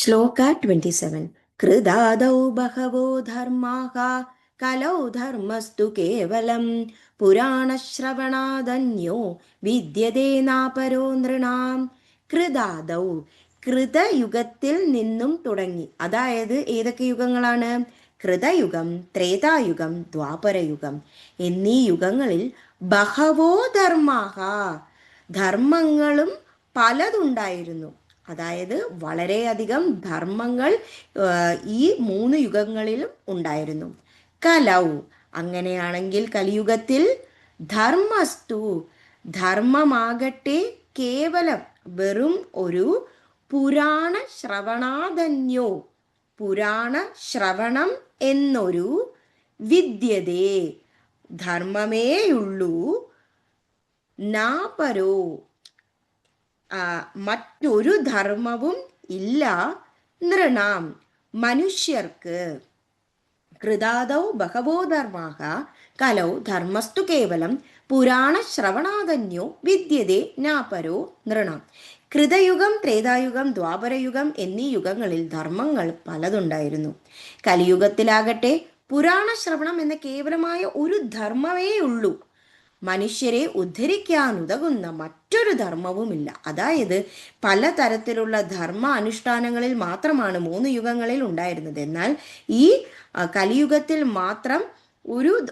ശ്ലോക 27. കൃതാദൗ ബഹവോ ധർമാഃ കലൗ ധർമ്മസ്തു കേവലം പുരാണശ്രവണാദന്യോ വിദ്യതേ നാപരോ നൃണാം. കൃതാദൗ, കൃതയുഗത്തിൽ നിന്നും തുടങ്ങി. അതായത് ഏതൊക്കെ യുഗങ്ങളാണ്? കൃതയുഗം, ത്രേതായുഗം, ദ്വാപരയുഗം എന്നീ യുഗങ്ങളിൽ ബഹവോ ധർമാഃ, ധർമ്മങ്ങളും പലതുണ്ടായിരുന്നു. അതായത് വളരെയധികം ധർമ്മങ്ങൾ ഈ 3 യുഗങ്ങളിലും ഉണ്ടായിരുന്നു. കലൗ, അങ്ങനെയാണെങ്കിൽ കലിയുഗത്തിൽ ധർമ്മസ്തു, ധർമ്മമാകട്ടെ കേവലം വെറും ഒരു പുരാണ ശ്രവണാദന്യോ, പുരാണ ശ്രവണം എന്നൊരു വിദ്യതേ, ധർമ്മമേയുള്ളൂ, നാപരോ, മറ്റൊരു ധർമ്മവും ഇല്ല, നൃണാം, മനുഷ്യർക്ക്. കൃതാദൗ ബഹവോ ധർമാഃ കലൗ ധർമ്മസ്തു കേവലം പുരാണ ശ്രവണാദന്യോ വിദ്യതേ നാപരോ നൃണാം. കൃതയുഗം, ത്രേതായുഗം, ദ്വാപരയുഗം എന്നീ യുഗങ്ങളിൽ ധർമ്മങ്ങൾ പലതുണ്ടായിരുന്നു. കലിയുഗത്തിലാകട്ടെ പുരാണ ശ്രവണം എന്ന കേവലമായ ഒരു ധർമ്മമേ ഉള്ളൂ, മനുഷ്യരെ ഉദ്ധരിക്കാനുതകുന്ന മറ്റൊരു ധർമ്മവുമില്ല. അതായത് പലതരത്തിലുള്ള ധർമ്മ അനുഷ്ഠാനങ്ങളിൽ മാത്രമാണ് 3 യുഗങ്ങളിൽ ഉണ്ടായിരുന്നത്. എന്നാൽ ഈ കലിയുഗത്തിൽ മാത്രം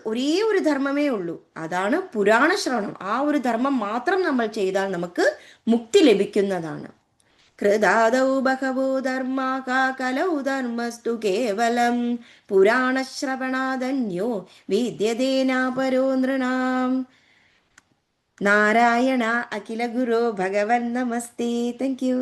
ഒരേ ഒരു ധർമ്മമേ ഉള്ളൂ, അതാണ് പുരാണ ശ്രവണം. ആ ഒരു ധർമ്മം മാത്രം നമ്മൾ ചെയ്താൽ നമുക്ക് മുക്തി ലഭിക്കുന്നതാണ്. കൃതാദൗ ബഹവോ ധർമാഃ കലൗ ധർമ്മസ്തു കേവലം പുരാണശ്രവണാദന്യോ വിദ്യതേ നാപരോ നൃണാം. നാരായണ അഖില ഗുരോ ഭഗവൻ നമസ്തേ. Thank you.